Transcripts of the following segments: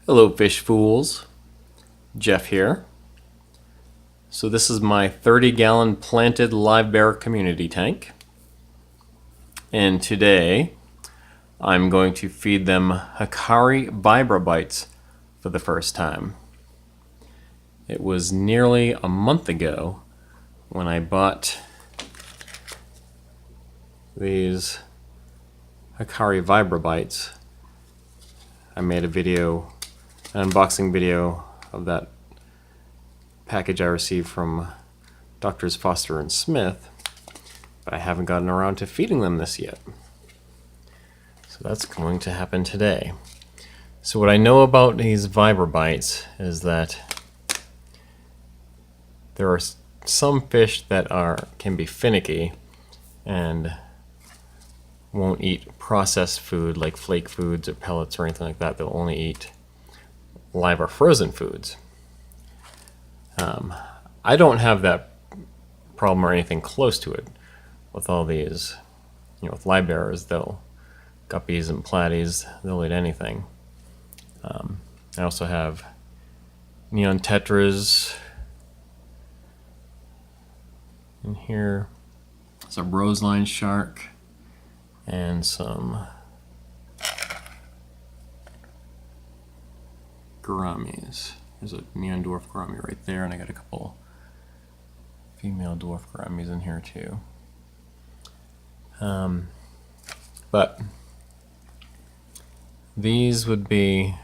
Hello fish fools, Jeff here. So this is my 30-gallon planted Livebearer community tank. And today I'm going to feed them Hikari Vibra Bites for the first time. It was nearly a month ago when I bought these Hikari Vibra Bites. I made a video, an unboxing video of that package I received from Drs. Foster and Smith, but I haven't gotten around to feeding them this yet. So that's going to happen today. So what I know about these Vibra Bites is that there are some fish that can be finicky and won't eat processed food like flake foods or pellets or anything like that. They'll only eat live or frozen foods. I don't have that problem or anything close to it with all these, with Livebearers. Guppies and platies, they'll eat anything. I also have neon tetras in here. There's a Roseline Shark and some gouramis. There's a neon dwarf gourami right there, and I got a couple female dwarf gouramis in here too. But these would be,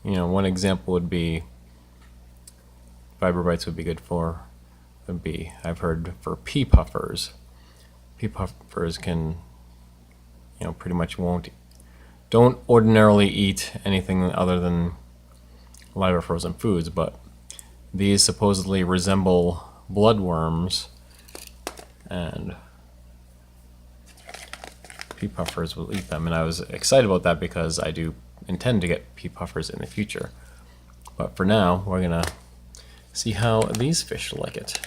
one example would be Vibra Bites would be good for, I've heard, for pea puffers. Pea puffers can, pretty much don't ordinarily eat anything other than live or frozen foods, but these supposedly resemble bloodworms, and pea puffers will eat them. And I was excited about that because I do intend to get pea puffers in the future. But for now, we're gonna see how these fish like it.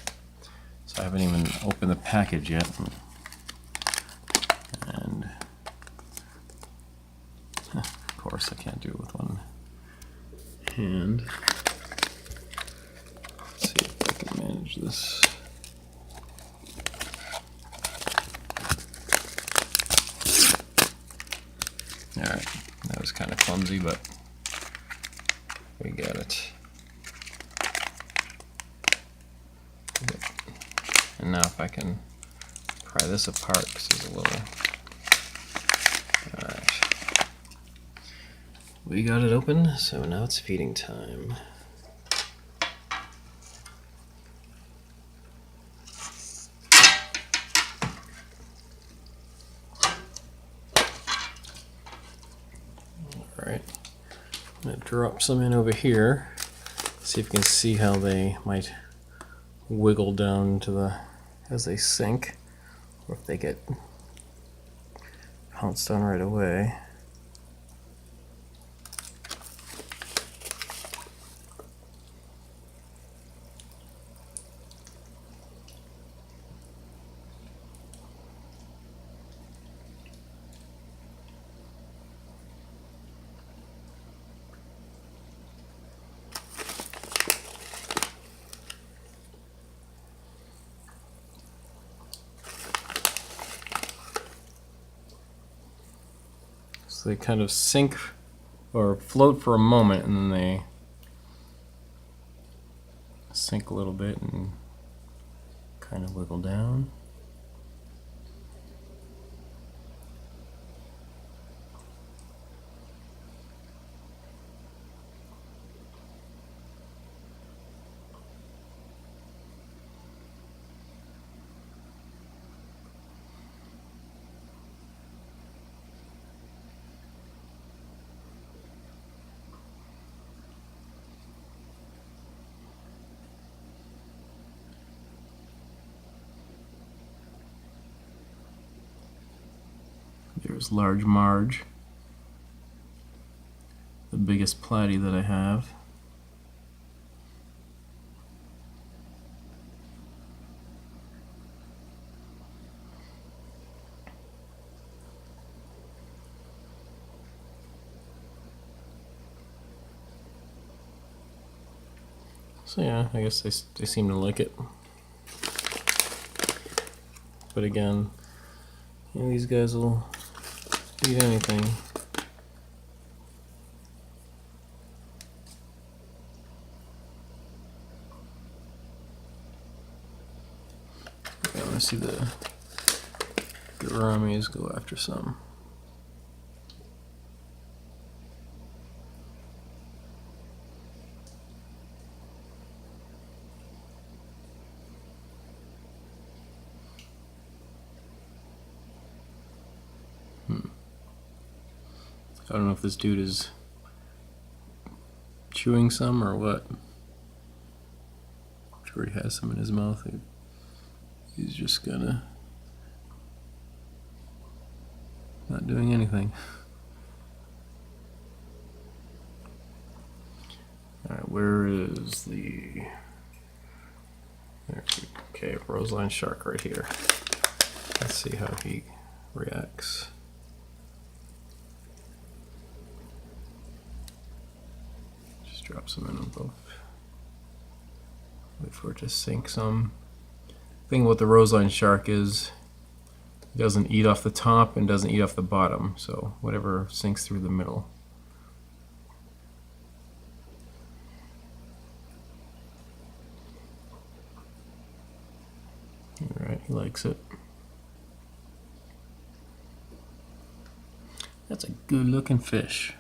So I haven't even opened the package yet. And of course I can't do it with one hand. Let's see if I can manage this. Alright, that was kind of clumsy, but we got it. And now if I can pry this apart, because it's a little... Alright. We got it open, so now it's feeding time. Alright, I'm going to drop some in over here, see if you can see how they might wiggle down to as they sink, or if they get pounced on right away. So they kind of sink or float for a moment, and then they sink a little bit and kind of wiggle down. There's large Marge, the biggest platy that I have. So yeah, I guess they seem to like it. But again, you know, these guys will eat anything. I want to see the gouramis go after some. I don't know if this dude is chewing some or what. I'm sure he has some in his mouth. He's just gonna not doing anything. Alright, where is the... Okay, Roseline Shark right here. Let's see how he reacts. Just drop some in them both. Wait for it to sink some. The thing with the Roseline Shark is it doesn't eat off the top and doesn't eat off the bottom, so whatever sinks through the middle. Alright, he likes it. That's a good looking fish.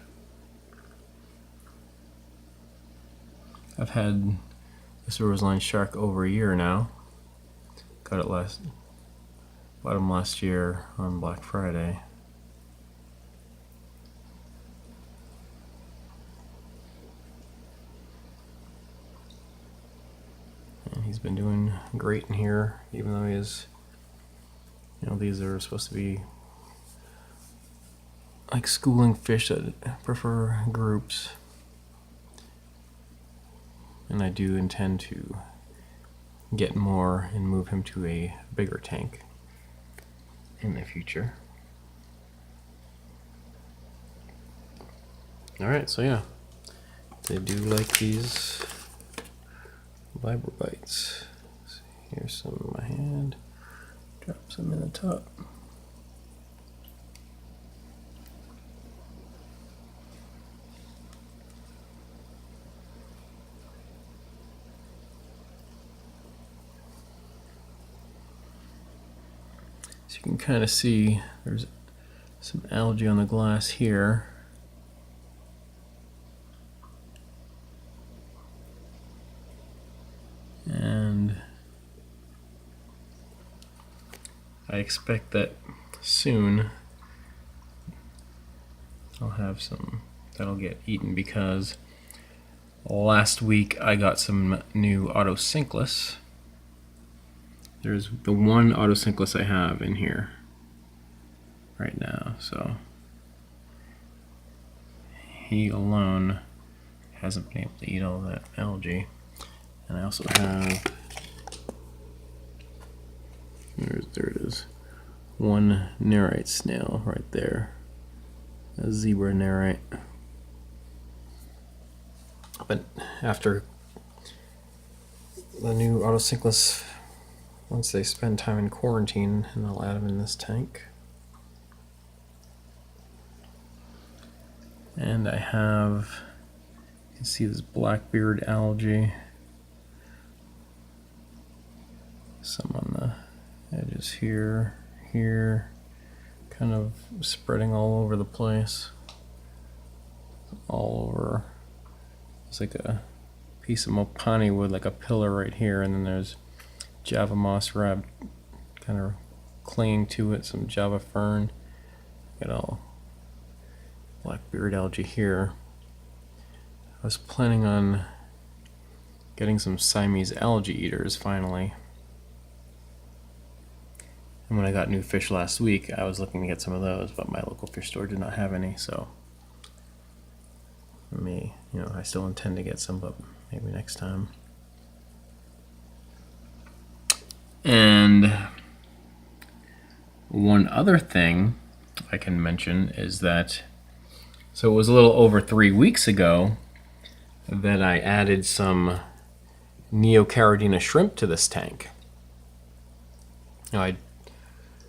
I've had this Roseline Shark over a year now. Got it bought him last year on Black Friday. And he's been doing great in here, even though he is, you know, these are supposed to be like schooling fish that prefer groups. And I do intend to get more and move him to a bigger tank in the future. Alright, so yeah, they do like these Vibra Bites. So here's some in my hand, drop some in the top. So you can kind of see there's some algae on the glass here. And I expect that soon I'll have some that'll get eaten, because last week I got some new Otocinclus. There's the one Otocinclus I have in here right now, so he alone hasn't been able to eat all that algae. And I also have, there it is, one nerite snail right there, a zebra nerite. But after the new Otocinclus, once they spend time in quarantine, and I'll add them in this tank. And I have, you can see this blackbeard algae, some on the edges here, kind of spreading all over the place. All over. It's like a piece of mopani wood, like a pillar right here, and then there's Java moss wrapped, kind of clinging to it, some Java fern. Got all blackbeard algae here. I was planning on getting some Siamese Algae Eaters finally. And when I got new fish last week, I was looking to get some of those, but my local fish store did not have any, so I still intend to get some, but maybe next time. And one other thing I can mention is that, so it was a little over 3 weeks ago that I added some Neocaridina shrimp to this tank. I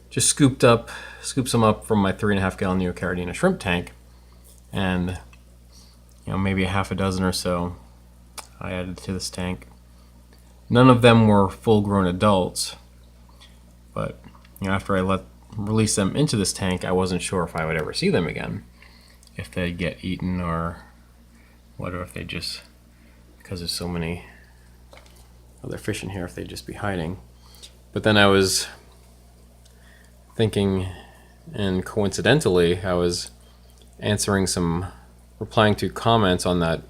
just scooped some up from my 3.5 gallon Neocaridina shrimp tank, and maybe a half a dozen or so I added to this tank. None of them were full-grown adults, but after I release them into this tank, I wasn't sure if I would ever see them again, if they'd get eaten or what, or if they just, because there's so many other fish in here, if they'd just be hiding. But then I was thinking, and coincidentally, I was replying to comments on that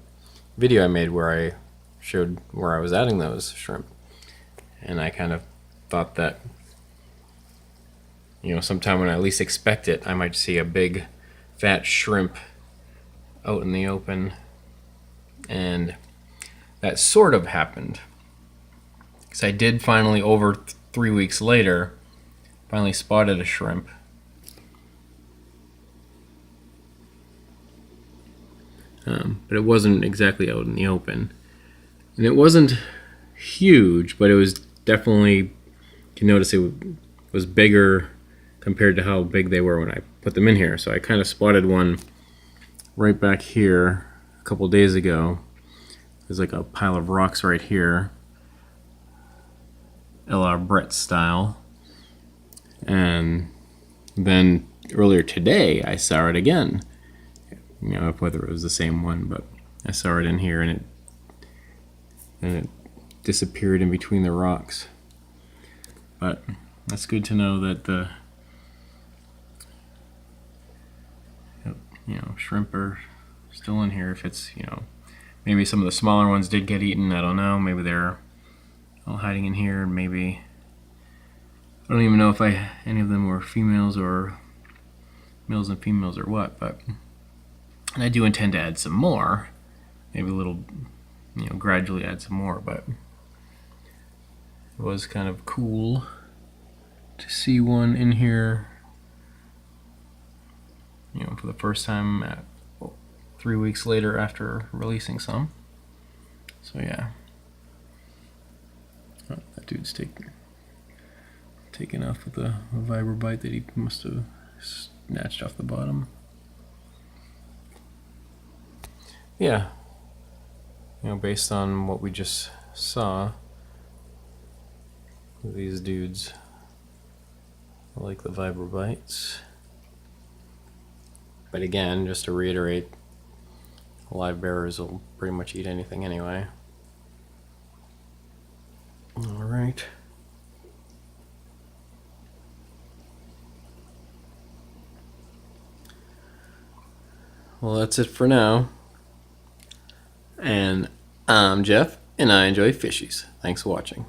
video I made where I showed where I was adding those shrimp. And I kind of thought that, sometime when I least expect it, I might see a big fat shrimp out in the open. And that sort of happened. Because I did finally, over 3 weeks later, finally spotted a shrimp. But it wasn't exactly out in the open. And it wasn't huge, but it was definitely, you can notice it was bigger compared to how big they were when I put them in here. So I kind of spotted one right back here a couple days ago. There's like a pile of rocks right here, a la Brett style. And then earlier today I saw it again. Whether it was the same one, but I saw it in here, and it disappeared in between the rocks. But that's good to know that the shrimp are still in here. If it's maybe some of the smaller ones did get eaten, I don't know. Maybe they're all hiding in here, and maybe I don't even know if any of them were females or males and females or what. But and I do intend to add some more, maybe a little, gradually add some more. But it was kind of cool to see one in here, for the first time 3 weeks later after releasing some. So yeah. Oh, that dude's taken off with a Vibra Bite that he must have snatched off the bottom. Yeah, based on what we just saw, these dudes like the Vibra Bites. But again, just to reiterate, Livebearers will pretty much eat anything anyway. Alright. Well, that's it for now. And I'm Jeff, and I enjoy fishies. Thanks for watching.